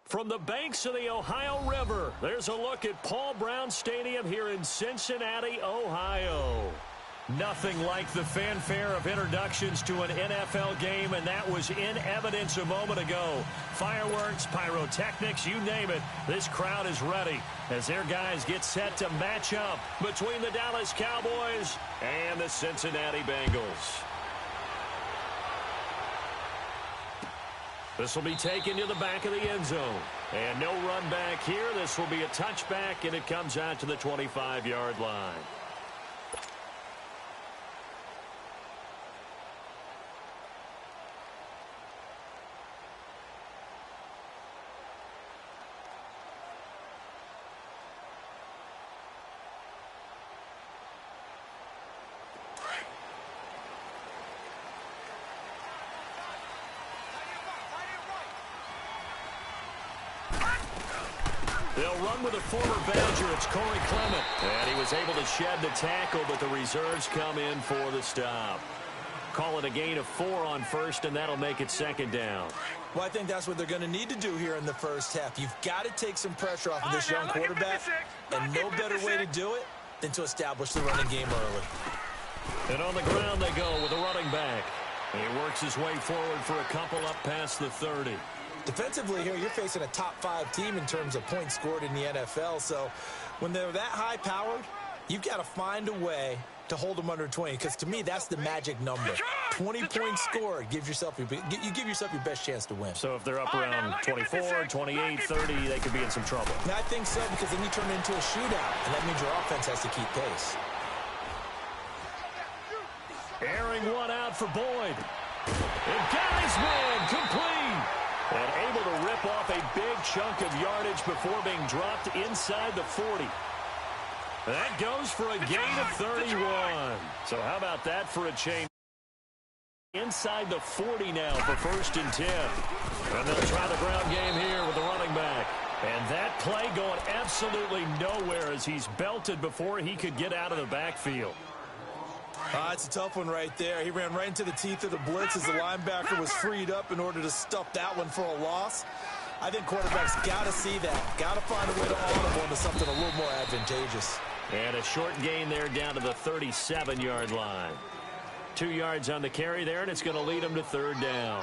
From the banks of the Ohio River, there's a look at Paul Brown Stadium here in Cincinnati, Ohio. Nothing like the fanfare of introductions to an NFL game, and that was in evidence a moment ago. Fireworks, pyrotechnics, you name it. This crowd is ready as their guys get set to match up between the Dallas Cowboys and the Cincinnati Bengals. This will be taken to the back of the end zone. And no run back here. This will be a touchback, and it comes out to the 25-yard line. They'll run with a former Badger. It's Corey Clement. And he was able to shed the tackle, but the reserves come in for the stop. Call it a gain of 4 on first, and that'll make it second down. Well, I think that's what they're going to need to do here in the first half. You've got to take some pressure off of this young quarterback, and no better way to do it than to establish the running game early. And on the ground they go with a running back. And he works his way forward for a couple up past the 30. Defensively here, you're facing a top-5 team in terms of points scored in the NFL. So when they're that high-powered, you've got to find a way to hold them under 20. Because to me, that's the magic number. 20 points scored gives yourself you give yourself your best chance to win. So if they're up around 24, 28, 30, they could be in some trouble. And I think so, because then you turn it into a shootout, and that means your offense has to keep pace. Airing one out for Boyd. And got his man complete. And able to rip off a big chunk of yardage before being dropped inside the 40. That goes for a gain of 31. So how about that for a change? Inside the 40 now for 1st and 10. And they'll try the ground game here with the running back. And that play going absolutely nowhere as he's belted before he could get out of the backfield. It's a tough one right there. He ran right into the teeth of the blitz as the linebacker was freed up in order to stuff that one for a loss. I think quarterbacks got to see that. Got to find a way to audible into something a little more advantageous. And a short gain there down to the 37-yard line. 2 yards on the carry there, and it's going to lead them to 3rd down.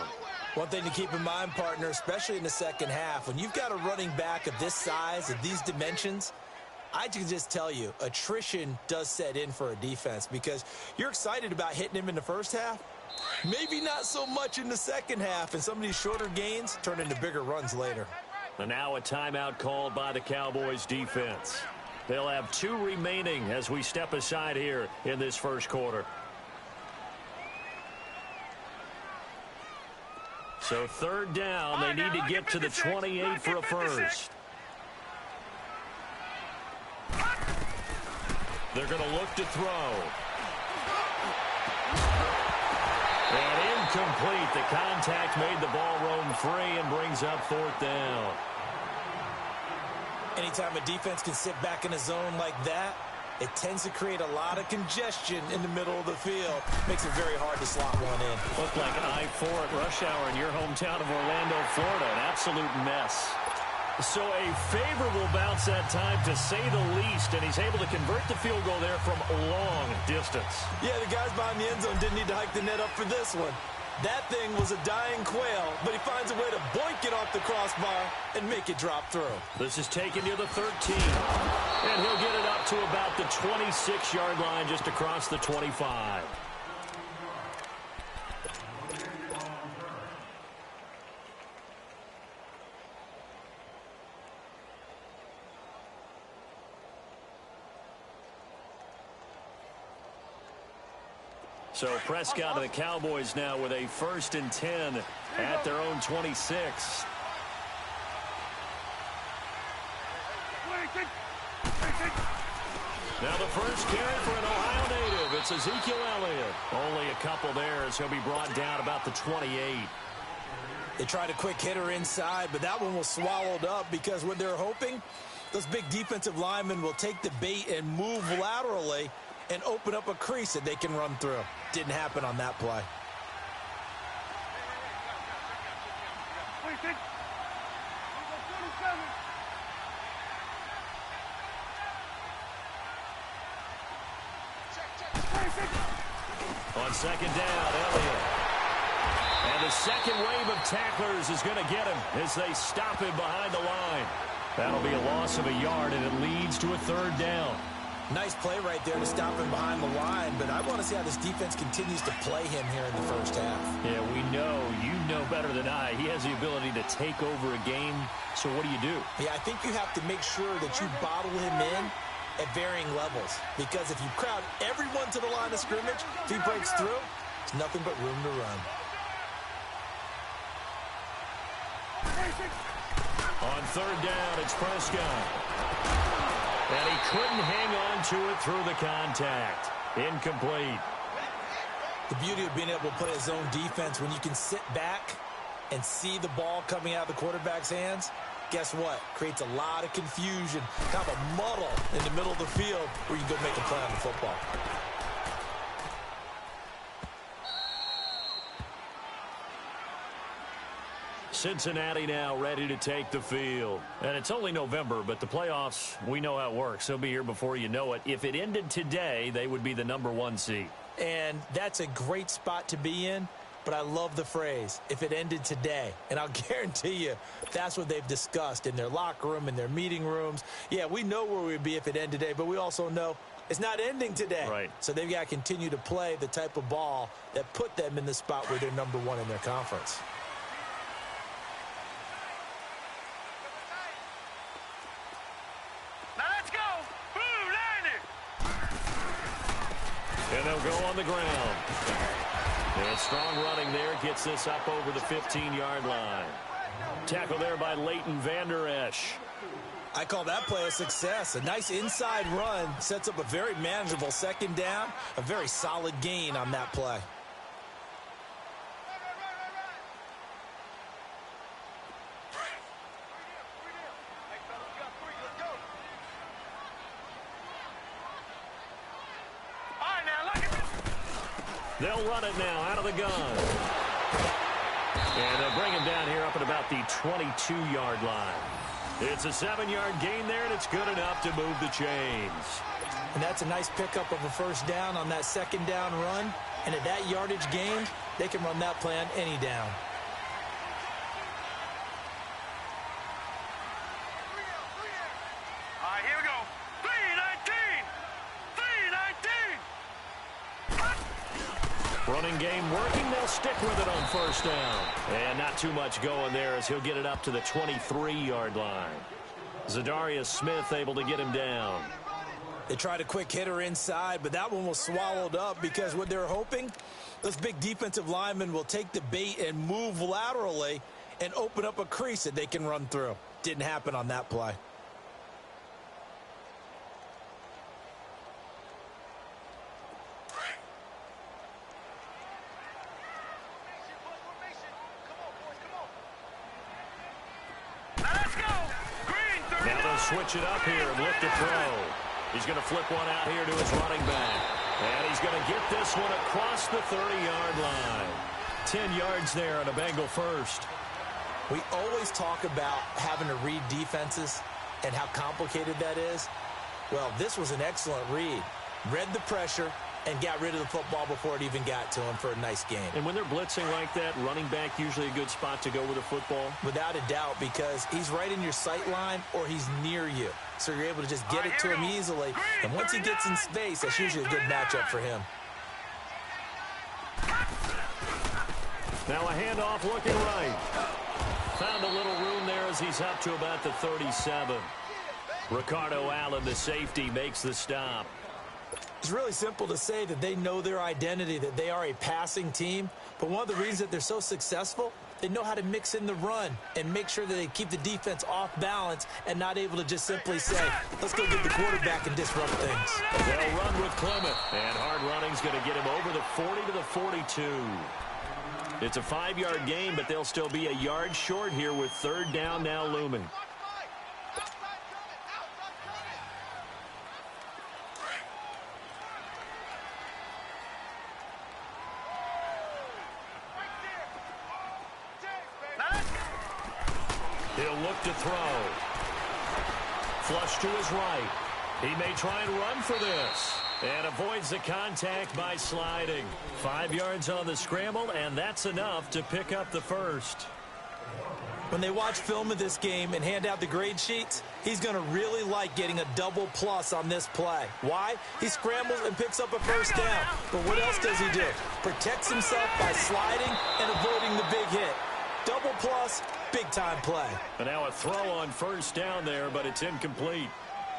One thing to keep in mind, partner, especially in the second half, when you've got a running back of this size, of these dimensions, I can just tell you, attrition does set in for a defense because you're excited about hitting him in the first half. Maybe not so much in the second half, and some of these shorter gains turn into bigger runs later. And now a timeout called by the Cowboys defense. They'll have 2 remaining as we step aside here in this first quarter. So 3rd down, they need to get to the 28 for a first. They're going to look to throw. And incomplete. The contact made the ball roam free and brings up 4th down. Anytime a defense can sit back in a zone like that, it tends to create a lot of congestion in the middle of the field. Makes it very hard to slot one in. Looked like I-4 at rush hour in your hometown of Orlando, Florida. An absolute mess. So a favorable bounce that time, to say the least, and he's able to convert the field goal there from a long distance. Yeah, the guys behind the end zone didn't need to hike the net up for this one. That thing was a dying quail, but he finds a way to boink it off the crossbar and make it drop through. This is taken to the 13, and he'll get it up to about the 26-yard line, just across the 25. So Prescott and the Cowboys now with a 1st and 10 at their own 26. Now the first carry for an Ohio native. It's Ezekiel Elliott. Only a couple there as he'll be brought down about the 28. They tried a quick hitter inside, but that one was swallowed up because what they're hoping, those big defensive linemen will take the bait and move laterally and open up a crease that they can run through. Didn't happen on that play. On second down, Elliott. And the second wave of tacklers is going to get him as they stop him behind the line. That'll be a loss of a yard, and it leads to a third down. Nice play right there to stop him behind the line, but I want to see how this defense continues to play him here in the first half. Yeah, we know. You know better than I. He has the ability to take over a game, so what do? Yeah, I think you have to make sure that you bottle him in at varying levels, because if you crowd everyone to the line of scrimmage, if he breaks through, it's nothing but room to run. On third down, it's Prescott. And he couldn't hang on to it through the contact. Incomplete. The beauty of being able to play a zone defense, when you can sit back and see the ball coming out of the quarterback's hands, guess what? Creates a lot of confusion, kind of a muddle in the middle of the field where you can go make a play on the football. Cincinnati now ready to take the field. And it's only November, but the playoffs, we know how it works. They'll be here before you know it. If it ended today, they would be the #1 seed. And that's a great spot to be in, but I love the phrase, if it ended today. And I'll guarantee you that's what they've discussed in their locker room, in their meeting rooms. Yeah, we know where we'd be if it ended today, but we also know it's not ending today. Right. So they've got to continue to play the type of ball that put them in the spot where they're #1 in their conference. And they'll go on the ground. And strong running there gets this up over the 15-yard line. Tackle there by Leighton Vander Esch. I call that play a success. A nice inside run sets up a very manageable second down. A very solid gain on that play. They'll run it now out of the gun. And they'll bring him down here up at about the 22-yard line. It's a 7-yard gain there, and it's good enough to move the chains. And that's a nice pickup of a first down on that second down run. And at that yardage gain, they can run that play on any down. All right, here we go. 3-19. 3-19. Running game working. They'll stick with it on first down. And not too much going there as he'll get it up to the 23-yard line. Zadarius Smith able to get him down. They tried a quick hitter inside, but that one was swallowed up because what they're hoping, those big defensive linemen will take the bait and move laterally and open up a crease that they can run through. Didn't happen on that play. Now they'll switch it up here and look to throw. He's going to flip one out here to his running back. And he's going to get this one across the 30-yard line. 10 yards there on a Bengal first. We always talk about having to read defenses and how complicated that is. Well, this was an excellent read. Read the pressure and got rid of the football before it even got to him for a nice game. And when they're blitzing like that, running back usually a good spot to go with a football? Without a doubt, because he's right in your sight line or he's near you. So you're able to just get it to him easily. And once he gets in space, that's usually a good matchup for him. Now a handoff looking right. Found a little room there as he's up to about the 37. Ricardo Allen, the safety, makes the stop. It's really simple to say that they know their identity, that they are a passing team. But one of the reasons that they're so successful, they know how to mix in the run and make sure that they keep the defense off balance and not able to just simply say, let's go get the quarterback and disrupt things. They'll run with Clement. And hard running's going to get him over the 40 to the 42. It's a 5-yard gain, but they'll still be a yard short here with third down now looming. He'll look to throw. Flush to his right. He may try and run for this. And avoids the contact by sliding. 5 yards on the scramble, and that's enough to pick up the first. When they watch film of this game and hand out the grade sheets, he's going to really like getting a double plus on this play. Why? He scrambles and picks up a first down. But what else does he do? Protects himself by sliding and avoiding the big hit. Double plus, big-time play. And now a throw on first down there, but it's incomplete.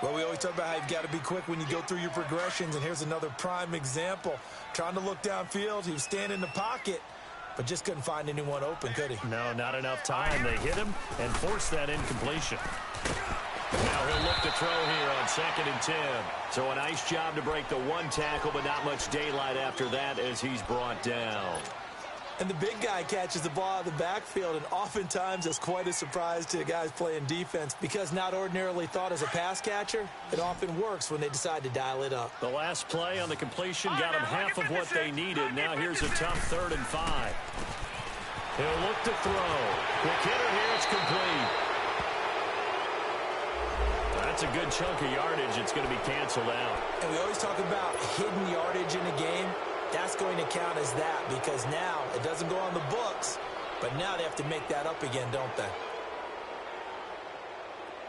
Well, we always talk about how you've got to be quick when you go through your progressions, and here's another prime example. Trying to look downfield, he was standing in the pocket, but just couldn't find anyone open, could he? No, not enough time. They hit him and forced that incompletion. Now he'll look to throw here on 2nd and 10. So a nice job to break the one tackle, but not much daylight after that as he's brought down. And the big guy catches the ball out of the backfield, and oftentimes it's quite a surprise to guys playing defense because not ordinarily thought as a pass catcher, it often works when they decide to dial it up. The last play on the completion got them half of what they needed. Now here's a tough 3rd and 5. He'll look to throw. Quick hitter here, it's complete. That's a good chunk of yardage. It's going to be canceled out. And we always talk about hidden yardage in a game. That's going to count as that because now it doesn't go on the books, but now they have to make that up again, don't they?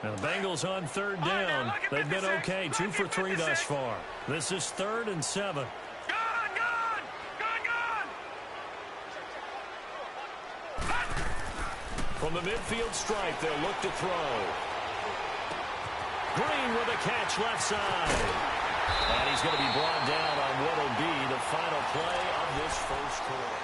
Now the Bengals on 3rd down. They've been okay, 2 for 3 thus far. This is 3rd and 7. From the midfield stripe, they'll look to throw. Green with a catch left side. And he's going to be brought down on what will be the final play of this first quarter.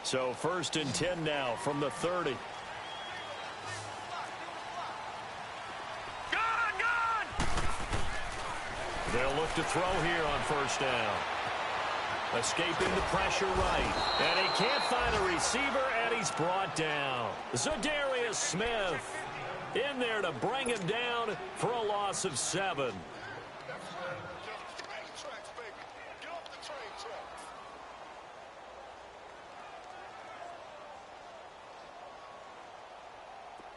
So 1st and 10 now from the 30. They'll look to throw here on 1st down. Escaping the pressure right. And he can't find a receiver, and he's brought down. Zadarius Smith in there to bring him down for a loss of 7.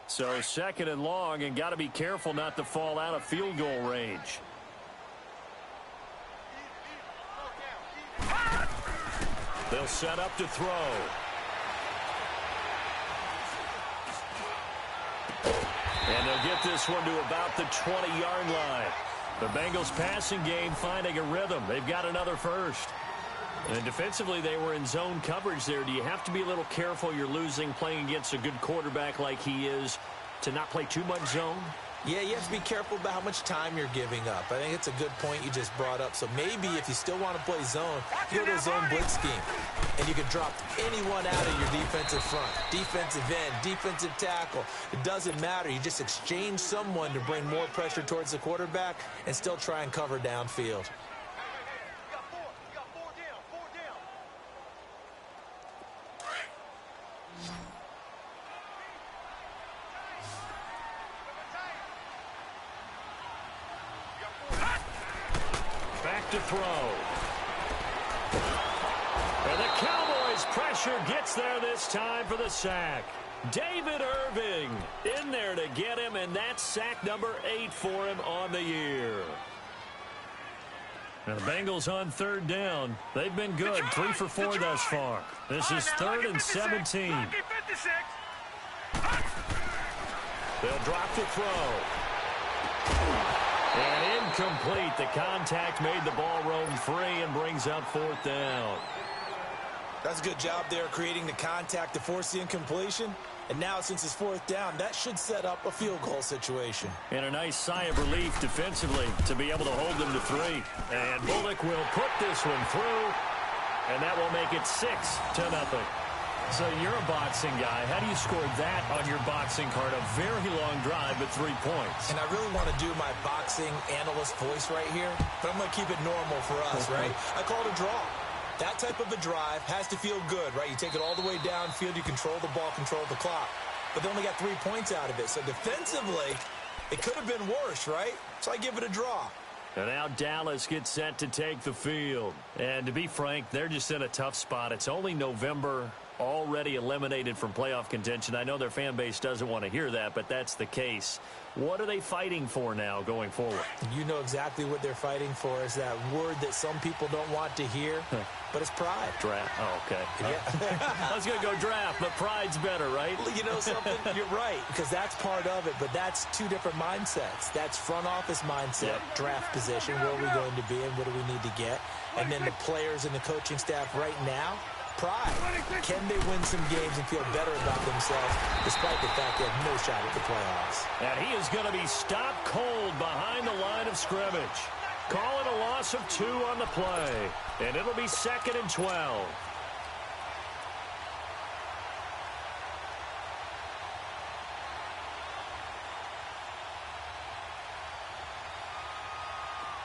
So 2nd and long, and got to be careful not to fall out of field goal range. They'll set up to throw. And they'll get this one to about the 20-yard line. The Bengals passing game finding a rhythm. They've got another first. And defensively, they were in zone coverage there. Do you have to be a little careful you're losing playing against a good quarterback like he is to not play too much zone? Yeah, you have to be careful about how much time you're giving up. I think it's a good point you just brought up. So maybe if you still want to play zone, you go to a zone blitz scheme. And you can drop anyone out of your defensive front. Defensive end, defensive tackle. It doesn't matter. You just exchange someone to bring more pressure towards the quarterback and still try and cover downfield. To throw. And the Cowboys pressure gets there this time for the sack. David Irving in there to get him, and that's sack number 8 for him on the year. Now the Bengals on 3rd down. They've been good, 3 for 4 thus far. This is 3rd and 17. They'll drop to throw. And incomplete. The contact made the ball roam free and brings up 4th down. That's a good job there creating the contact to force the incompletion. And now since it's 4th down, that should set up a field goal situation. And a nice sigh of relief defensively to be able to hold them to 3. And Bullock will put this one through. And that will make it 6-0. So you're a boxing guy. How do you score that on your boxing card? A very long drive, but 3 points. And I really want to do my boxing analyst voice right here, but I'm going to keep it normal for us, right? I call it a draw. That type of a drive has to feel good, right? You take it all the way downfield, you control the ball, control the clock. But they only got 3 points out of it. So defensively, it could have been worse, right? So I give it a draw. And now Dallas gets set to take the field. And to be frank, they're just in a tough spot. It's only November, already eliminated from playoff contention. I know their fan base doesn't want to hear that, but that's the case. What are they fighting for now going forward? You know exactly what they're fighting for. Is that word that some people don't want to hear, but it's pride. Draft. Oh, okay. Yeah. I was going to go draft, but pride's better, right? You know something? You're right, because that's part of it, but that's two different mindsets. That's front office mindset, draft position, where are we going to be and what do we need to get? And then the players and the coaching staff right now, pride. Can they win some games and feel better about themselves despite the fact they have no shot at the playoffs? And he is going to be stopped cold behind the line of scrimmage. Calling a loss of 2 on the play. And it'll be 2nd and 12.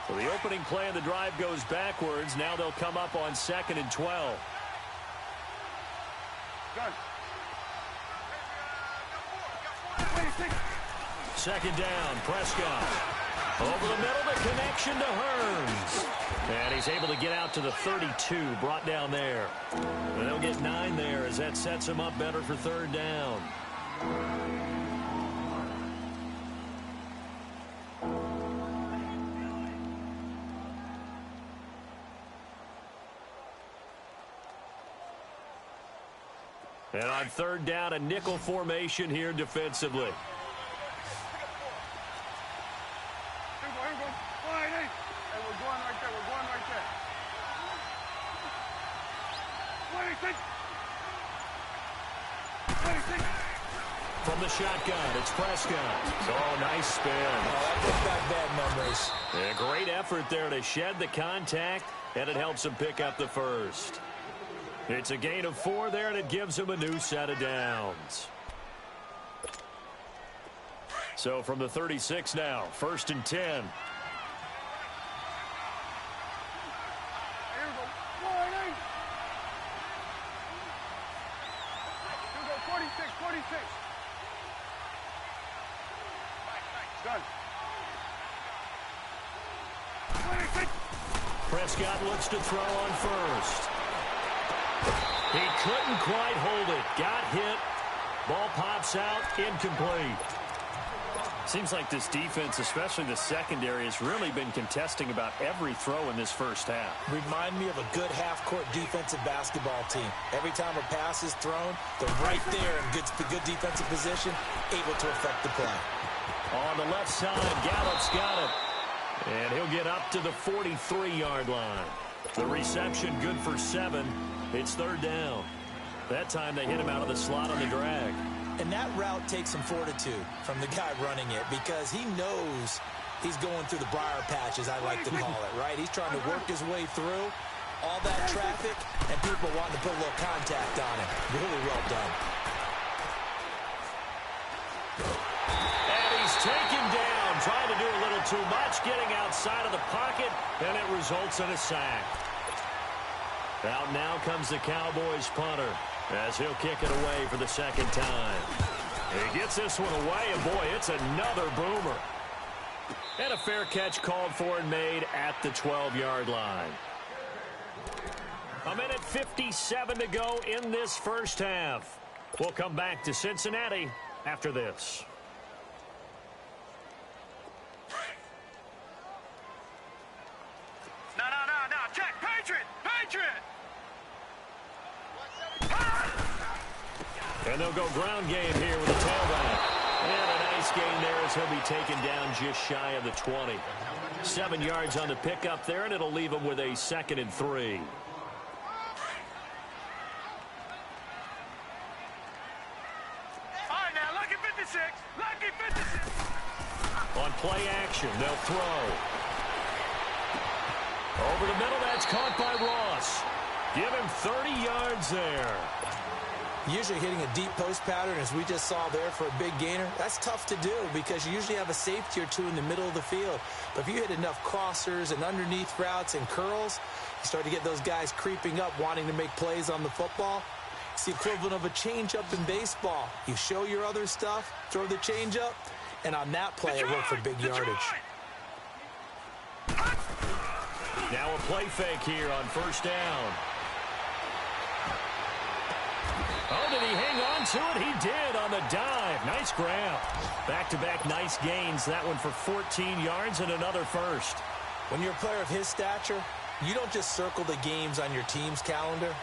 So the opening play of the drive goes backwards. Now they'll come up on 2nd and 12. Second down, Prescott. Over the middle, the connection to Hearns. And he's able to get out to the 32, brought down there. And they'll get 9 there as that sets him up better for 3rd down. And on 3rd down, a nickel formation here defensively. From the shotgun, it's Prescott. Oh, nice spin. Oh, that brings back bad memories. A great effort there to shed the contact, and it helps him pick up the first. It's a gain of 4 there, and it gives him a new set of downs. So from the 36 now, 1st and 10. Prescott looks to throw on first. He couldn't quite hold it. Got hit. Ball pops out. Incomplete. Seems like this defense, especially the secondary, has really been contesting about every throw in this first half. Remind me of a good half-court defensive basketball team. Every time a pass is thrown, they're right there in good defensive position, able to affect the play. On the left side, Gallup's got it. And he'll get up to the 43-yard line. The reception good for 7. It's 3rd down. That time they hit him out of the slot on the drag. And that route takes some fortitude from the guy running it because he knows he's going through the briar patches, I like to call it, right? He's trying to work his way through all that traffic and people wanting to put a little contact on him. Really well done. And he's taken down, trying to do a little too much, getting outside of the pocket, and it results in a sack. Out now comes the Cowboys punter as he'll kick it away for the 2nd time. He gets this one away, and boy, it's another boomer. And a fair catch called for and made at the 12-yard line. 1:57 to go in this first half. We'll come back to Cincinnati after this. No, check, Patriot! And they'll go ground game here with a tailback. And a nice gain there as he'll be taken down just shy of the 20. 7 yards on the pickup there, and it'll leave him with a 2nd and 3. All right, now, lucky 56. On play action, they'll throw. Over the middle, that's caught by Ross. Give him 30 yards there. Usually hitting a deep post pattern, as we just saw there for a big gainer, that's tough to do because you usually have a safety or two in the middle of the field. But if you hit enough crossers and underneath routes and curls, you start to get those guys creeping up, wanting to make plays on the football. It's the equivalent of a changeup in baseball. You show your other stuff, throw the changeup, and on that play, it worked for big yardage. Now a play fake here on first down. Oh, did he hang on to it? He did on the dive. Nice grab. Back-to-back nice gains. That one for 14 yards and another first. When you're a player of his stature, you don't just circle the games on your team's calendar.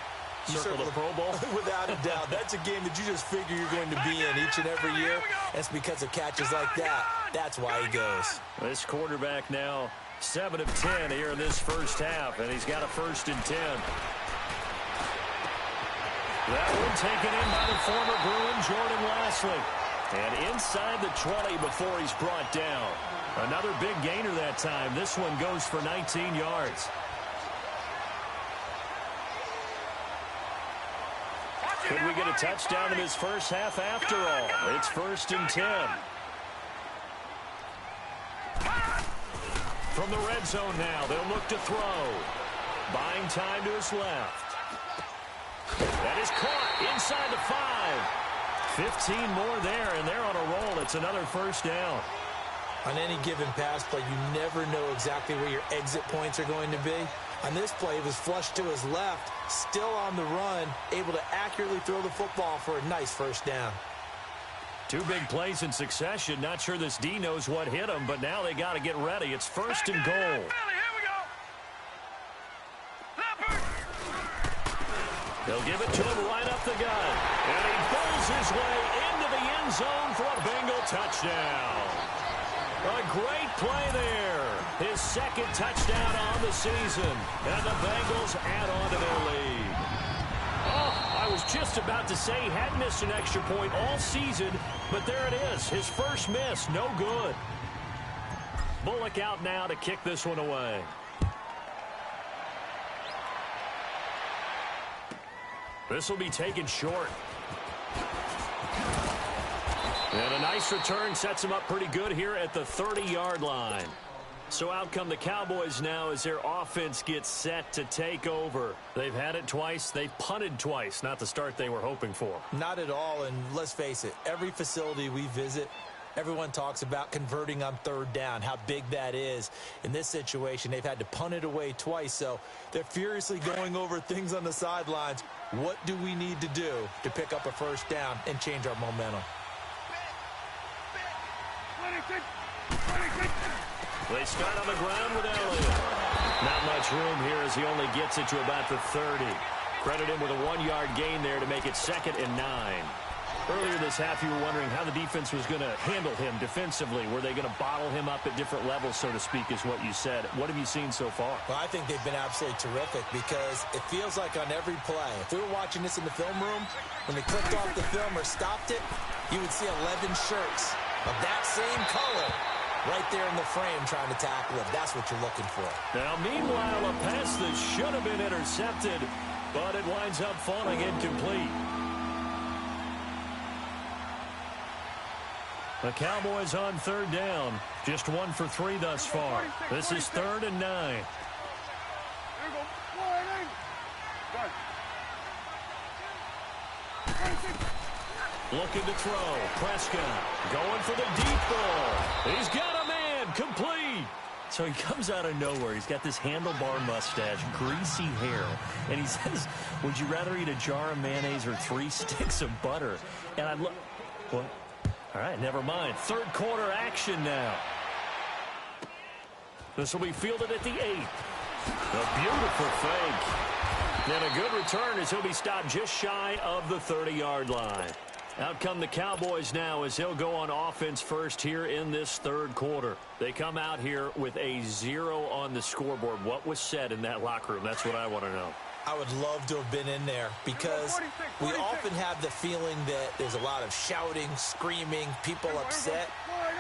You circle the Pro Bowl? Without a doubt. That's a game that you just figure you're going to be in each and every year. And it's because of catches like that. That's why he goes. This quarterback now 7 of 10 here in this first half, and he's got a 1st and 10. That one taken in by the former Bruin, Jordan Lasley. And inside the 20 before he's brought down. Another big gainer that time. This one goes for 19 yards. Could we get a touchdown in this first half after all? It's 1st and 10. From the red zone now, they'll look to throw. Buying time to his left. That is caught inside the 5. 15 more there, and they're on a roll. It's another 1st down. On any given pass play, you never know exactly where your exit points are going to be. On this play, it was flushed to his left, still on the run, able to accurately throw the football for a nice 1st down. 2 big plays in succession. Not sure this D knows what hit him, but now they got to get ready. It's 1st and goal. They'll give it to him right up the gut. And he pulls his way into the end zone for a Bengal touchdown. A great play there. His 2nd touchdown on the season. And the Bengals add on to their lead. Oh, I was just about to say he had missed an extra point all season, but there it is. His first miss, no good. Bullock out now to kick this one away. This will be taken short. And a nice return sets him up pretty good here at the 30-yard line. So out come the Cowboys now as their offense gets set to take over. They've had it twice. They've punted twice. Not the start they were hoping for. Not at all, and let's face it, every facility we visit, everyone talks about converting on 3rd down, how big that is. In this situation, they've had to punt it away twice, so they're furiously going over things on the sidelines. What do we need to do to pick up a 1st down and change our momentum? They start on the ground with Elliott. Not much room here as he only gets it to about the 30. Credit him with a 1-yard gain there to make it 2nd and 9. Earlier this half, you were wondering how the defense was going to handle him defensively. Were they going to bottle him up at different levels, so to speak, is what you said. What have you seen so far? Well, I think they've been absolutely terrific because it feels like on every play, if we were watching this in the film room, when they clicked off the film or stopped it, you would see 11 shirts of that same color right there in the frame trying to tackle him. That's what you're looking for. Now, meanwhile, a pass that should have been intercepted, but it winds up falling incomplete. The Cowboys on 3rd down. Just 1 for 3 thus far. This is 3rd and 9. Looking to throw. Prescott going for the deep ball. He's got a man. Complete. So he comes out of nowhere. He's got this handlebar mustache, greasy hair, and he says, would you rather eat a jar of mayonnaise or 3 sticks of butter? And I look, what? All right, never mind. 3rd quarter action now. This will be fielded at the 8. A beautiful fake. And a good return as he'll be stopped just shy of the 30-yard line. Out come the Cowboys now as he'll go on offense first here in this 3rd quarter. They come out here with a 0 on the scoreboard. What was said in that locker room? That's what I want to know. I would love to have been in there because we often have the feeling that there's a lot of shouting, screaming, people upset.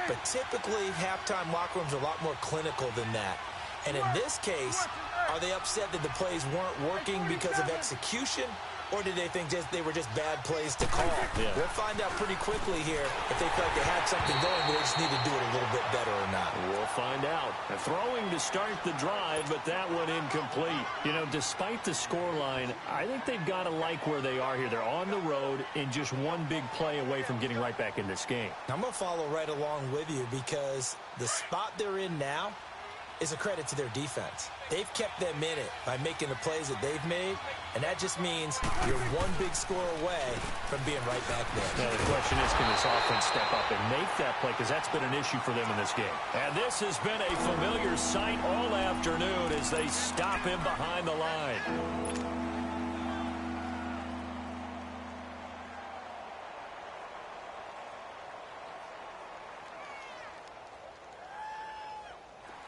But typically, halftime locker rooms are a lot more clinical than that. And in this case, are they upset that the plays weren't working because of execution? Or did they think they were just bad plays to call? Yeah. We'll find out pretty quickly here if they felt like they had something going, but they just need to do it a little bit better or not. We'll find out. A throwing to start the drive, but that one incomplete. You know, despite the scoreline, I think they've got to like where they are here. They're on the road and just one big play away from getting right back in this game. I'm going to follow right along with you because the spot they're in now, is a credit to their defense. They've kept them in it by making the plays that they've made, and that just means you're one big score away from being right back there. Now the question is, can this offense step up and make that play? Because that's been an issue for them in this game. And this has been a familiar sight all afternoon as they stop him behind the line.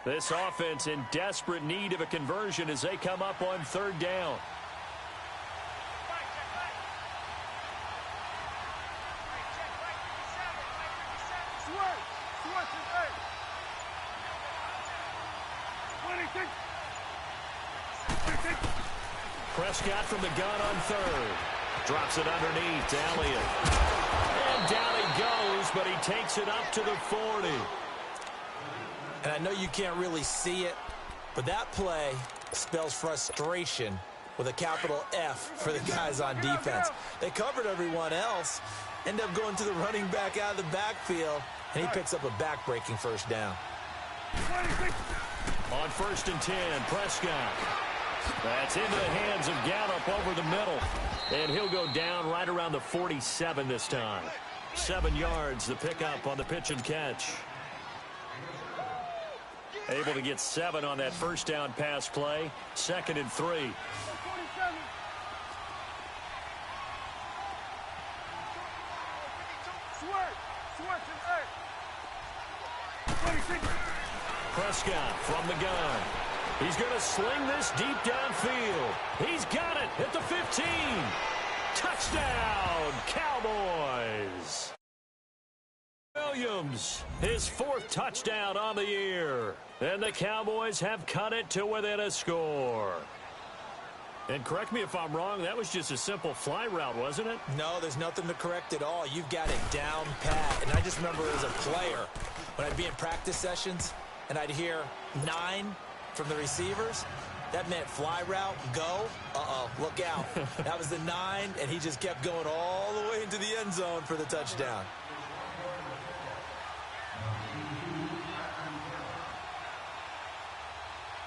This offense in desperate need of a conversion as they come up on third down. Prescott from the gun on third. Drops it underneath to Elliott. And down he goes, but he takes it up to the 40. And I know you can't really see it, but that play spells frustration with a capital F for the guys on defense. They covered everyone else, end up going to the running back out of the backfield, and he picks up a back-breaking first down. On 1st and 10, Prescott. That's into the hands of Gallup over the middle. And he'll go down right around the 47 this time. 7 yards, the pickup on the pitch and catch. Able to get 7 on that first down pass play. 2nd and 3. Prescott from the gun. He's going to sling this deep downfield. He's got it at the 15. Touchdown, Cowboys. Williams, his 4th touchdown on the year. And the Cowboys have cut it to within a score. And correct me if I'm wrong, that was just a simple fly route, wasn't it? No, there's nothing to correct at all. You've got it down pat. And I just remember as a player, when I'd be in practice sessions, and I'd hear 9 from the receivers, that meant fly route, go. Uh-oh, look out. That was the 9, and he just kept going all the way into the end zone for the touchdown.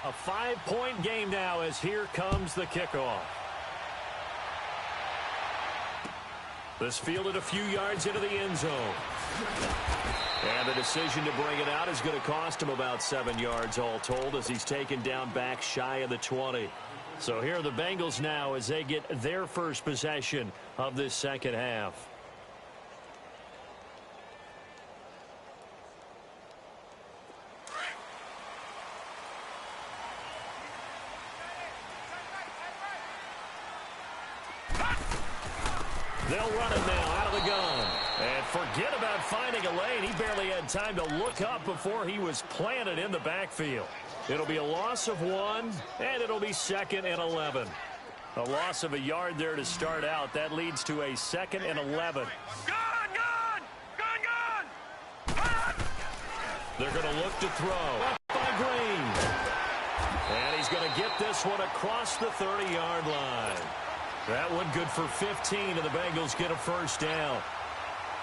A 5-point game now as here comes the kickoff. This fielded a few yards into the end zone. And the decision to bring it out is going to cost him about 7 yards all told as he's taken down back shy of the 20. So here are the Bengals now as they get their first possession of this second half. They'll run it now out of the gun. And forget about finding a lane. He barely had time to look up before he was planted in the backfield. It'll be a loss of 1, and it'll be 2nd and 11. A loss of a yard there to start out. That leads to a 2nd and 11. They're going to look to throw. Up by Green. And he's going to get this one across the 30-yard line. That one good for 15, and the Bengals get a first down.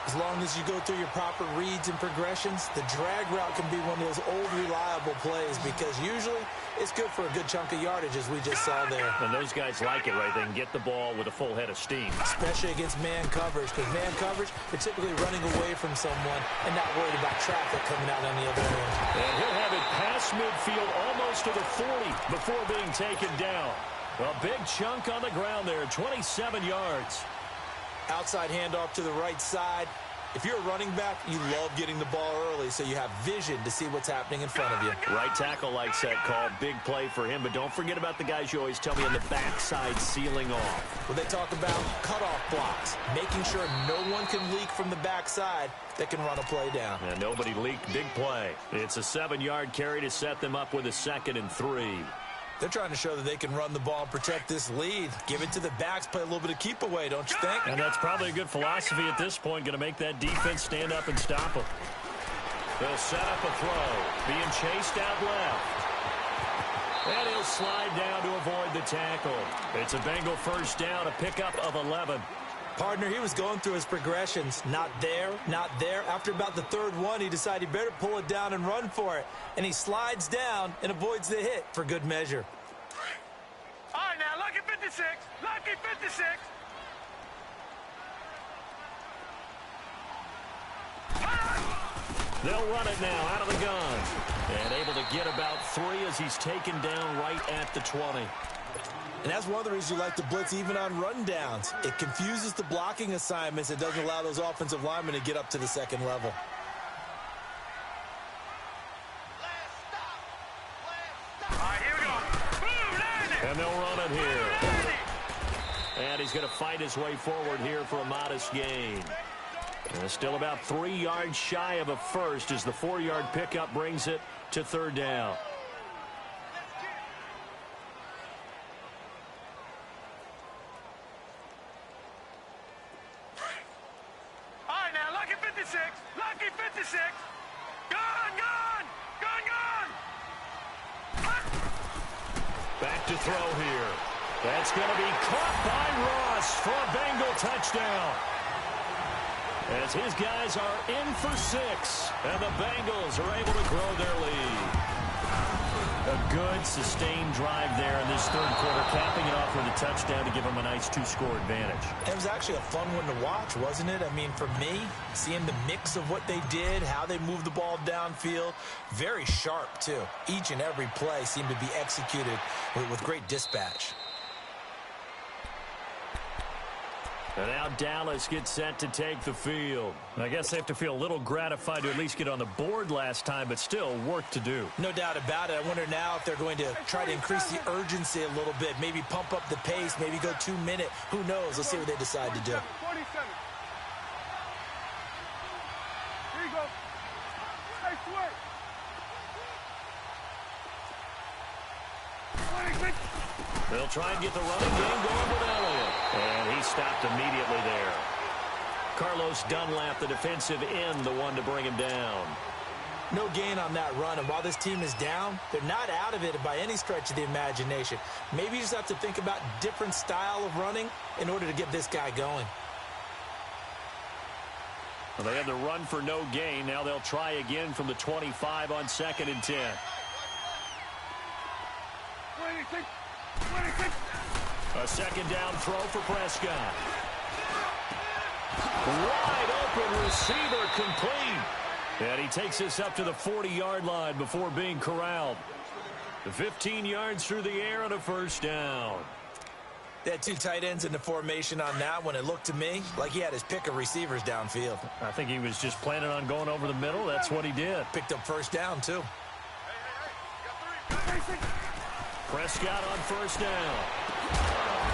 As long as you go through your proper reads and progressions, the drag route can be one of those old reliable plays because usually it's good for a good chunk of yardage as we just saw there. And those guys like it, right? They can get the ball with a full head of steam. Especially against man coverage, because man coverage, they're typically running away from someone and not worried about traffic coming out on the other end. And he'll have it past midfield almost to the 40 before being taken down. A big chunk on the ground there, 27 yards. Outside handoff to the right side. If you're a running back, you love getting the ball early so you have vision to see what's happening in front of you. Right tackle likes that call. Big play for him, but don't forget about the guys you always tell me on the backside sealing off. Well, they talk about cutoff blocks, making sure no one can leak from the backside that can run a play down. And nobody leaked. Big play. It's a 7-yard carry to set them up with a 2nd and 3. They're trying to show that they can run the ball and protect this lead. Give it to the backs, play a little bit of keep away, don't you think? And that's probably a good philosophy at this point, going to make that defense stand up and stop them. They'll set up a throw, being chased out left. And he'll slide down to avoid the tackle. It's a Bengal first down, a pickup of 11. Partner, he was going through his progressions. Not there, not there. After about the third one, he decided he better pull it down and run for it. And he slides down and avoids the hit for good measure. All right, now, lucky 56. Lucky 56. They'll run it now out of the gun. And able to get about 3 as he's taken down right at the 20. And that's one of the reasons you like to blitz even on rundowns. It confuses the blocking assignments. It doesn't allow those offensive linemen to get up to the second level. All right, here we go. Boom, landing. And they'll run it here. And he's going to fight his way forward here for a modest gain. And still about 3 yards shy of a first as the 4-yard pickup brings it to third down. All right, now, lucky 56. Lucky 56. Gone, gone. Gone, gone. Back to throw here. That's going to be caught by Ross for a Bengal touchdown. As his guys are in for 6, and the Bengals are able to grow their lead. A good, sustained drive there in this third quarter, capping it off with a touchdown to give them a nice 2-score advantage. It was actually a fun one to watch, wasn't it? I mean, for me, seeing the mix of what they did, how they moved the ball downfield, very sharp, too. Each and every play seemed to be executed with great dispatch. And now Dallas gets set to take the field. I guess they have to feel a little gratified to at least get on the board last time, but still work to do. No doubt about it. I wonder now if they're going to try to increase the urgency a little bit, maybe pump up the pace, maybe go 2-minute. Who knows? Let's see what they decide to do. 47. Here you go. Hey, switch. 26. They'll try and get the running game going with Elliott. And he stopped immediately there. Carlos Dunlap, the defensive end, the one to bring him down. No gain on that run, and while this team is down, they're not out of it by any stretch of the imagination. Maybe you just have to think about different style of running in order to get this guy going. Well, they had the run for no gain. Now they'll try again from the 25 on 2nd and 10. 26. 26. A second down throw for Prescott. Wide open receiver complete. And he takes this up to the 40-yard line before being corralled. The 15 yards through the air and a first down. They had 2 tight ends in the formation on that one. It looked to me like he had his pick of receivers downfield. I think he was just planning on going over the middle. That's what he did. Picked up first down, too. Prescott on first down.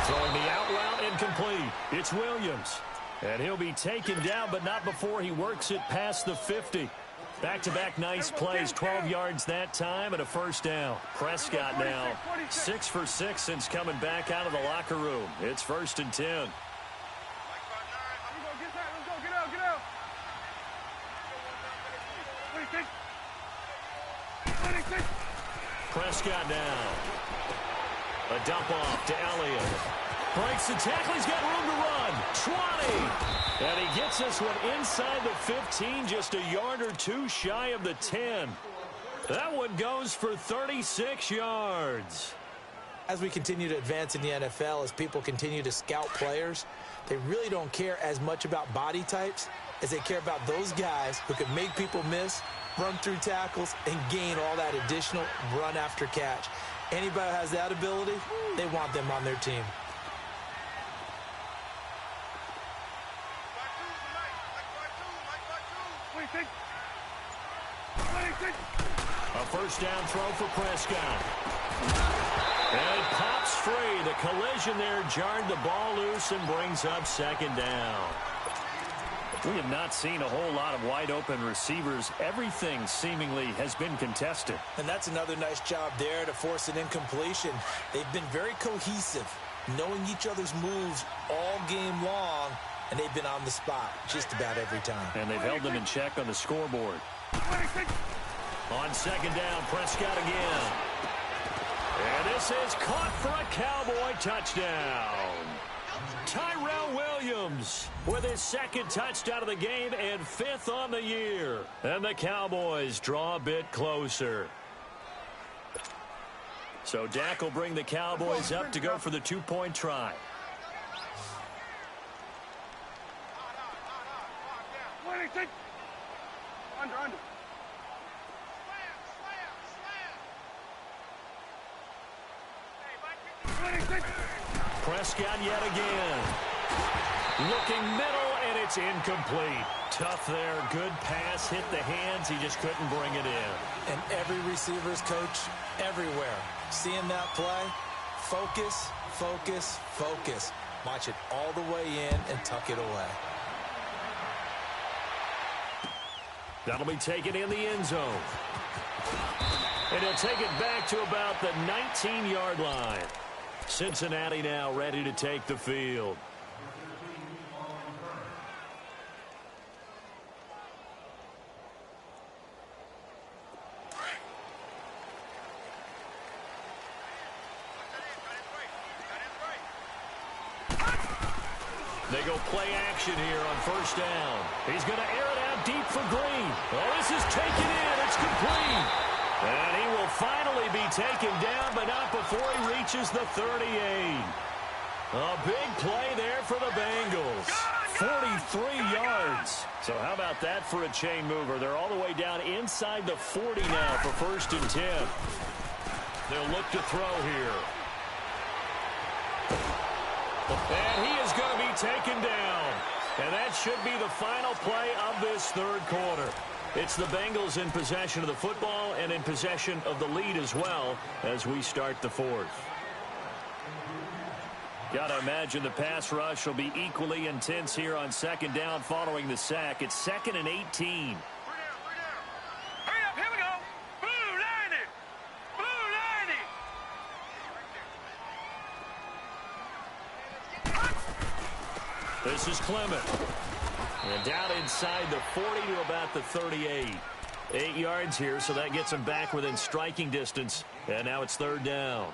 Throwing the out route incomplete. It's Williams. And he'll be taken down, but not before he works it past the 50. Back-to-back nice plays, 12 yards that time and a first down. Prescott now 6 for 6 since coming back out of the locker room. It's 1st and 10. Let's go, get out. 26. 26. Prescott now. A dump off to Elliott. Breaks the tackle. He's got room to run. 20. And he gets this one inside the 15, just a yard or 2 shy of the 10. That one goes for 36 yards. As we continue to advance in the NFL, as people continue to scout players, they really don't care as much about body types as they care about those guys who can make people miss, run through tackles, and gain all that additional run after catch. Anybody who has that ability, they want them on their team. A first down throw for Prescott. And it pops free. The collision there jarred the ball loose and brings up 2nd down. We have not seen a whole lot of wide-open receivers. Everything seemingly has been contested. And that's another nice job there to force an incompletion. They've been very cohesive, knowing each other's moves all game long, and they've been on the spot just about every time. And they've held them in check on the scoreboard. On 2nd down, Prescott again. And this is caught for a Cowboy touchdown. Tyrell Williams with his second touchdown of the game and 5th on the year. And the Cowboys draw a bit closer. So Dak will bring the Cowboys up to go for the 2-point try. Under. Prescott yet again. Looking middle, and it's incomplete. Tough there. Good pass. Hit the hands. He just couldn't bring it in. And every receiver's coach everywhere. Seeing that play, focus, focus, focus. Watch it all the way in and tuck it away. That'll be taken in the end zone. And he'll take it back to about the 19-yard line. Cincinnati now ready to take the field. They go play action here on first down. He's going to air it out deep for Green. Oh, this is taken in. It's complete. And he will finally be taken down, but not before he reaches the 38. A big play there for the Bengals. 43 yards. So how about that for a chain mover? They're all the way down inside the 40 now for 1st and 10. They'll look to throw here. And he is going to be taken down. And that should be the final play of this 3rd quarter. It's the Bengals in possession of the football and in possession of the lead as well as we start the 4th. Got to imagine the pass rush will be equally intense here on 2nd down following the sack. It's 2nd and 18. Hurry up, here we go. Blue 90. Blue 90. This is Clement. And down inside the 40 to about the 38. 8 yards here, so that gets him back within striking distance. And now it's 3rd down.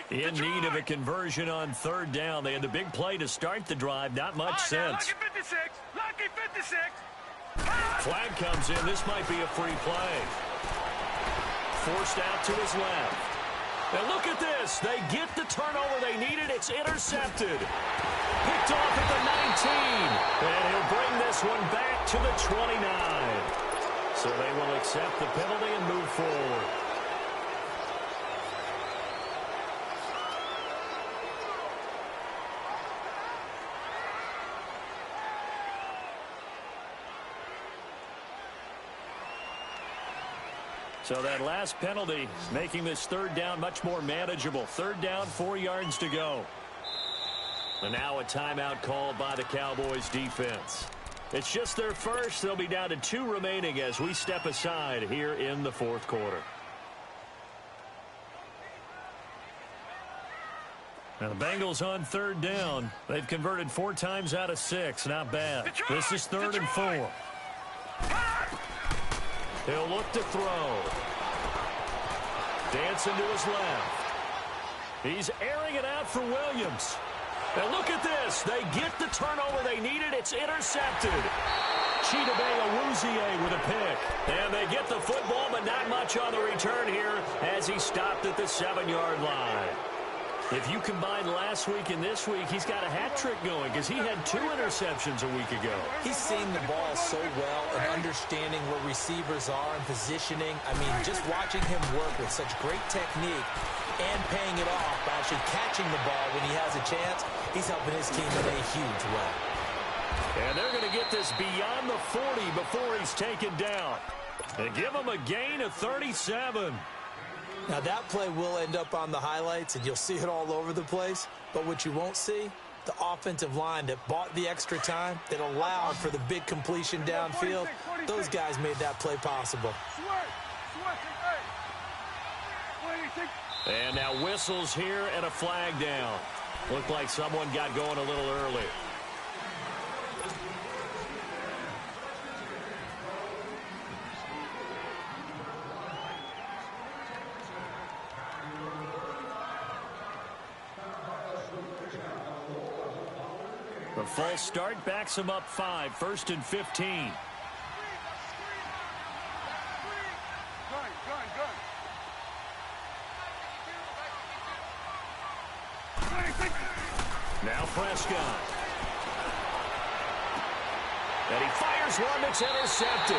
In need of a conversion on 3rd down. They had the big play to start the drive. Not much sense. Lucky 56. Flag comes in. This might be a free play. Forced out to his left. And look at this. They get the turnover they needed. It's intercepted. Picked off at the 19. And he'll bring this one back to the 29. So they will accept the penalty and move forward. So that last penalty making this 3rd down much more manageable. 3rd down, 4 yards to go. And now a timeout called by the Cowboys defense. It's just their first. They'll be down to 2 remaining as we step aside here in the 4th quarter. Now the Bengals on 3rd down. They've converted 4 times out of 6. Not bad. This is 3rd and 4. He'll look to throw. Dancing to his left. He's airing it out for Williams. And look at this. They get the turnover they needed. It's intercepted. Chidobe Awuzie with a pick. And they get the football, but not much on the return here as he stopped at the 7-yard line. If you combine last week and this week, he's got a hat trick going because he had 2 interceptions a week ago. He's seeing the ball so well and understanding where receivers are and positioning. I mean, just watching him work with such great technique and paying it off by actually catching the ball when he has a chance, he's helping his team in a huge way. And they're going to get this beyond the 40 before he's taken down. They give him a gain of 37. Now, that play will end up on the highlights, and you'll see it all over the place. But what you won't see, the offensive line that bought the extra time, that allowed for the big completion downfield, those guys made that play possible. And now whistles here and a flag down. Looked like someone got going a little early. The false start backs him up 5, 1st and 15. Now Prescott. And he fires one that's intercepted.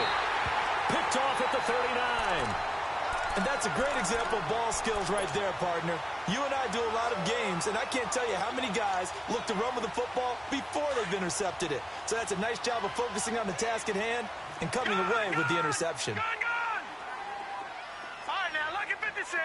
Picked off at the 39. And that's a great example of ball skills right there, partner. You and I do a lot of games, and I can't tell you how many guys look to run with the football before they've intercepted it. So that's a nice job of focusing on the task at hand and coming away with the interception. All right, now, lucky 56.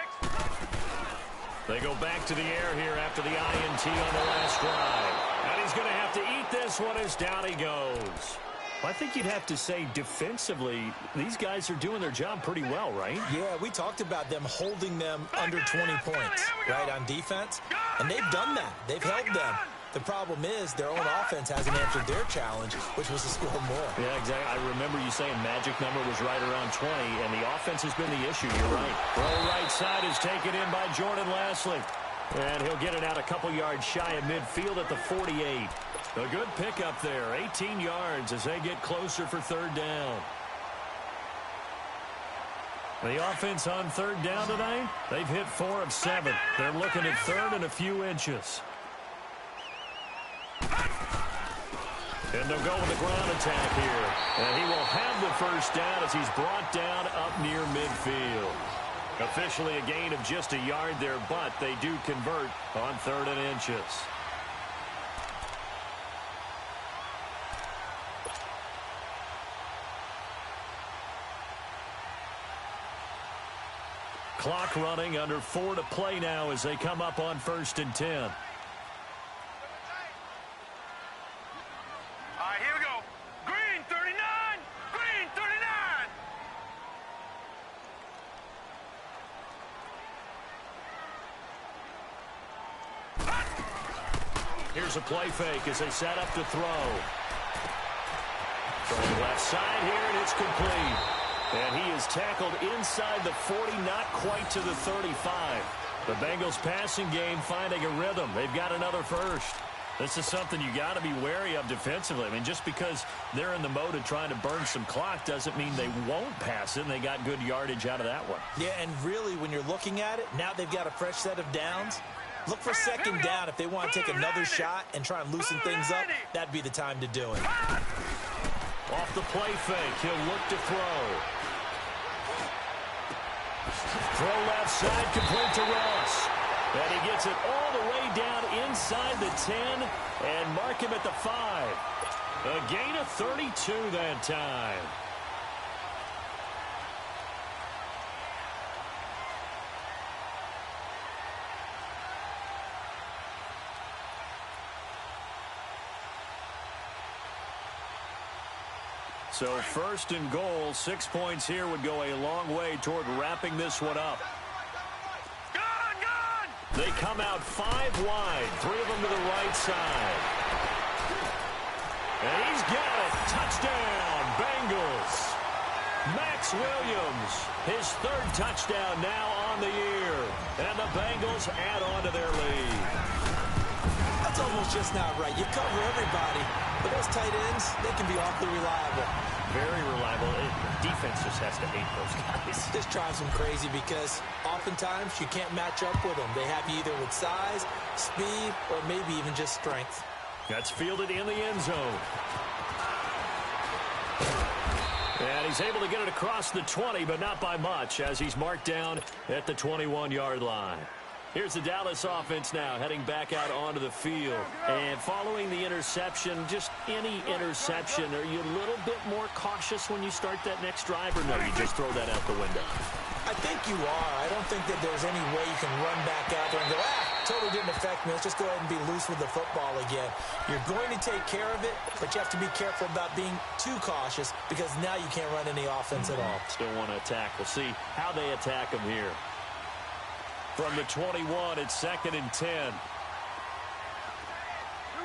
They go back to the air here after the INT on the last drive. And he's going to have to eat this one as down he goes. I think you'd have to say defensively, these guys are doing their job pretty well, right? Yeah, we talked about them holding them under 20 points, right, on defense. And they've done that. They've held them. The problem is their own offense hasn't answered their challenge, which was to score more. Yeah, exactly. I remember you saying magic number was right around 20, and the offense has been the issue. You're right. Throw right side is taken in by Jordan Lasley. And he'll get it out a couple yards shy of midfield at the 48. A good pickup there, 18 yards as they get closer for 3rd down. The offense on 3rd down tonight, they've hit 4 of 7. They're looking at 3rd and a few inches. And they'll go with the ground attack here. And he will have the 1st down as he's brought down up near midfield. Officially a gain of just a yard there, but they do convert on 3rd and inches. Clock running, under 4 to play now as they come up on 1st and 10. All right, here we go. Green 39. Green 39. Here's a play fake as they set up to throw. From the left side here, and it's complete. And he is tackled inside the 40, not quite to the 35. The Bengals passing game finding a rhythm. They've got another 1st. This is something you got to be wary of defensively. I mean, just because they're in the mode of trying to burn some clock doesn't mean they won't pass it, and they got good yardage out of that one. Yeah, and really, when you're looking at it, now they've got a fresh set of downs. Look for 2nd down if they want to take another shot and try and loosen things up. That'd be the time to do it. Off the play fake, he'll look to throw. Throw left side, complete to Ross. And he gets it all the way down inside the 10 and mark him at the 5. A gain of 32 that time. So 1st and goal, 6 points here would go a long way toward wrapping this one up. They come out 5 wide, 3 of them to the right side. And he's got it. Touchdown, Bengals. Max Williams, his 3rd touchdown now on the year. And the Bengals add on to their lead. That's almost just not right. You cover everybody, but those tight ends, they can be awfully reliable. Very reliable. Defense just has to hate those guys. This drives them crazy because oftentimes you can't match up with them. They have you either with size, speed, or maybe even just strength. That's fielded in the end zone. And he's able to get it across the 20, but not by much, as he's marked down at the 21-yard line. Here's the Dallas offense now heading back out onto the field. And following the interception, just any interception, are you a little bit more cautious when you start that next drive, or no, you just throw that out the window? I think you are. I don't think that there's any way you can run back out there and go, totally didn't affect me. Let's just go ahead and be loose with the football again. You're going to take care of it, but you have to be careful about being too cautious because now you can't run any offense at all. Still want to attack. We'll see how they attack them here. From the 21, it's 2nd and 10. Here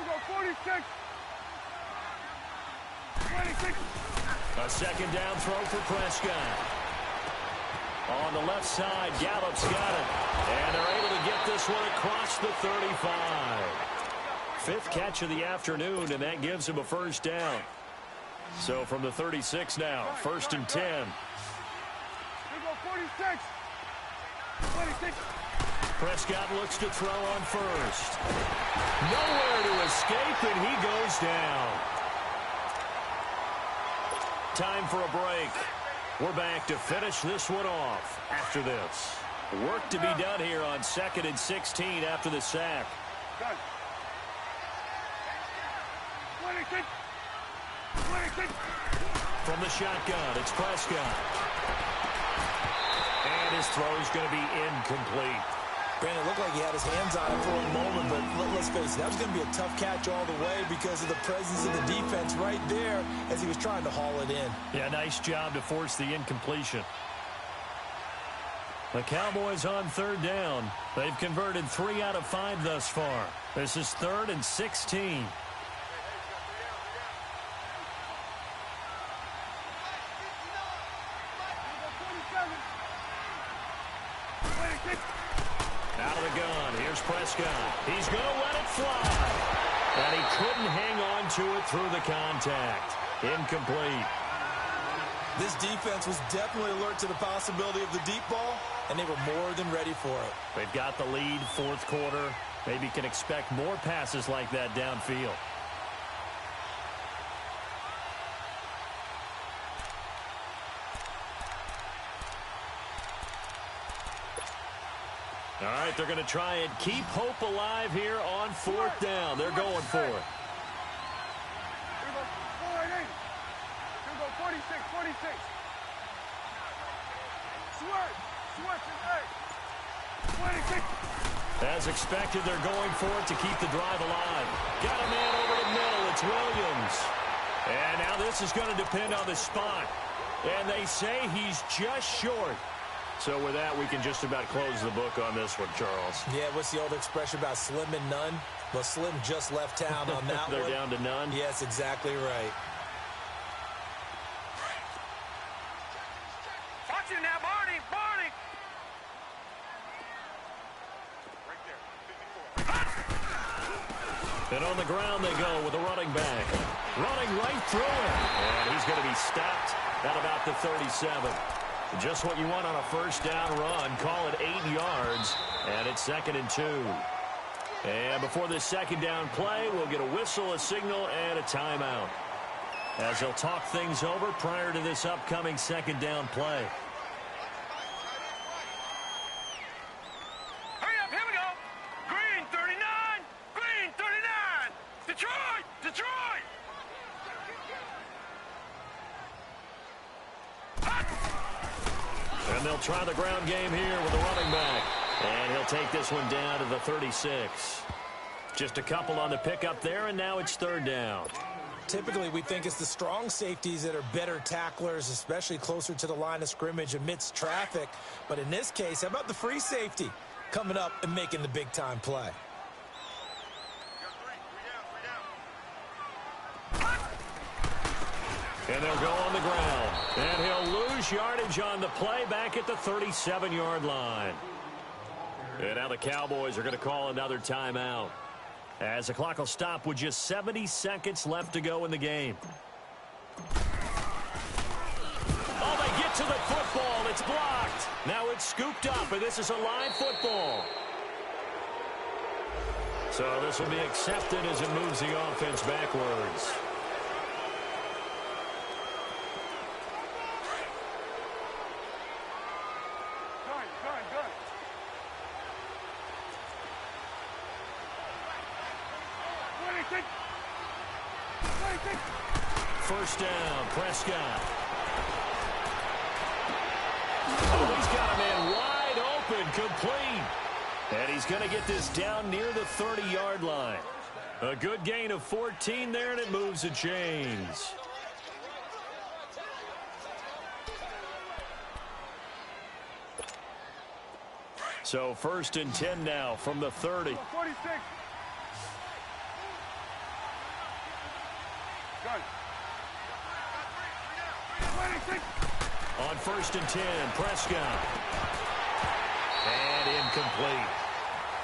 we go, 46. 26. A 2nd down throw for Prescott. On the left side, Gallup's got it. And they're able to get this one across the 35. Fifth catch of the afternoon, and that gives him a first down. So from the 36 now, 1st and 10. Here go 46. 26. Prescott looks to throw on first. Nowhere to escape, and he goes down. Time for a break. We're back to finish this one off after this. Work to be done here on 2nd and 16 after the sack. Done. 26. 26. From the shotgun, it's Prescott. And his throw's going to be incomplete. Brandon, it looked like he had his hands on it for a moment, but let's face it, that was going to be a tough catch all the way because of the presence of the defense right there as he was trying to haul it in. Yeah, nice job to force the incompletion. The Cowboys on 3rd down. They've converted 3 out of 5 thus far. This is 3rd and 16. Out of the gun, here's Prescott. He's going to let it fly. And he couldn't hang on to it through the contact. Incomplete. This defense was definitely alert to the possibility of the deep ball, and they were more than ready for it. They've got the lead, 4th quarter. Maybe can expect more passes like that downfield. All right, they're going to try and keep hope alive here on 4th down. They're going for it. Here go 488. Here go 46. 46. Switch is 8. 26. As expected, they're going for it to keep the drive alive. Got a man over the middle. It's Williams. And now this is going to depend on the spot. And they say he's just short. So with that, we can just about close the book on this one, Charles. Yeah, what's the old expression about slim and none? Well, Slim just left town on that They're one. down to none? Yes, exactly right. Watch it now, Barney. Barney. Right there. 54. And on the ground they go with a running back. Running right through him. And he's going to be stopped at about the 37. Just what you want on a first down run. Call it 8 yards. And it's 2nd and 2. And before this second down play, we'll get a whistle, a signal, and a timeout. As they'll talk things over prior to this upcoming second down play. Hurry up, here we go. Green 39. Green 39. Detroit. Detroit. And they'll try the ground game here with a running back. And he'll take this one down to the 36. Just a couple on the pickup there, and now it's 3rd down. Typically, we think it's the strong safeties that are better tacklers, especially closer to the line of scrimmage amidst traffic. But in this case, how about the free safety coming up and making the big-time play? And they'll go on the ground. And he'll lose yardage on the play back at the 37-yard line. And now the Cowboys are going to call another timeout, as the clock will stop with just 70 seconds left to go in the game. Oh, they get to the football. It's blocked. Now it's scooped up, and this is a live football. So this will be accepted as it moves the offense backwards. First down, Prescott. Oh, he's got a man wide open, complete. And he's going to get this down near the 30-yard line. A good gain of 14 there, and it moves the chains. So 1st and 10 now from the 30. 46. Gun. 26. On 1st and 10, Prescott. And incomplete.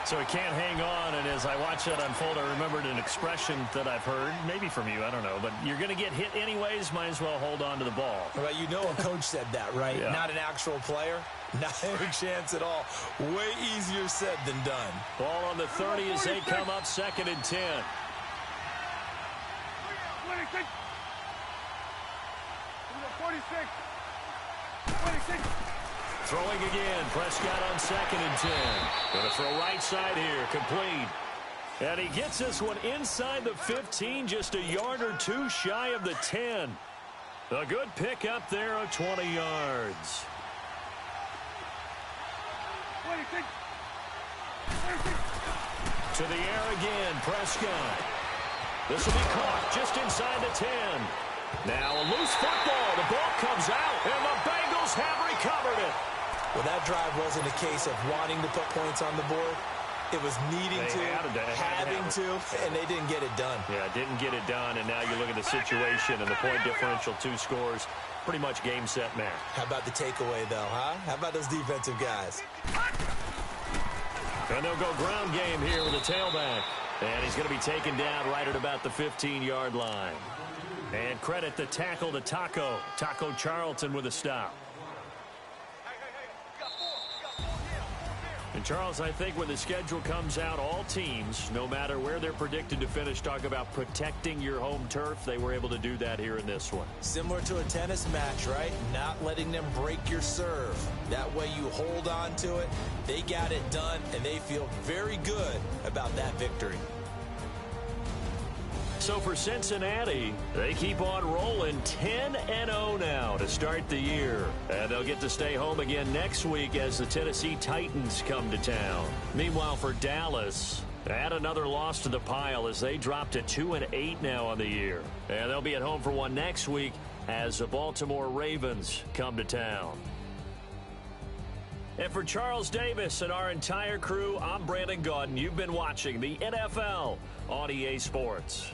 So he can't hang on, and as I watch that unfold, I remembered an expression that I've heard, maybe from you, I don't know, but you're going to get hit anyways, might as well hold on to the ball. Well, you know a coach said that, right? Yeah. Not an actual player. Not a chance at all. Way easier said than done. Ball on the 30 as they come up 2nd and 10. 26. 46. 26. Throwing again. Prescott on 2nd and 10. Going to throw right side here. Complete. And he gets this one inside the 15, just a yard or two shy of the 10. A good pickup there of 20 yards. 26. To the air again. Prescott. This will be caught just inside the 10. Now a loose football. The ball comes out, and the Bengals have recovered it. Well, that drive wasn't a case of wanting to put points on the board. It was needing having to, and they didn't get it done. Yeah, didn't get it done, and now you look at the situation and the point differential, 2 scores, pretty much game, set, match. How about the takeaway, though, huh? How about those defensive guys? And they'll go ground game here with the tailback. And he's going to be taken down right at about the 15-yard line. And credit the tackle to Taco. Taco Charlton with a stop. And, Charles, I think when the schedule comes out, all teams, no matter where they're predicted to finish, talk about protecting your home turf. They were able to do that here in this one. Similar to a tennis match, right? Not letting them break your serve. That way you hold on to it. They got it done, and they feel very good about that victory. So for Cincinnati, they keep on rolling 10-0 now to start the year. And they'll get to stay home again next week as the Tennessee Titans come to town. Meanwhile, for Dallas, add another loss to the pile as they drop to 2-8 now on the year. And they'll be at home for one next week as the Baltimore Ravens come to town. And for Charles Davis and our entire crew, I'm Brandon Gaudin. You've been watching the NFL on EA Sports.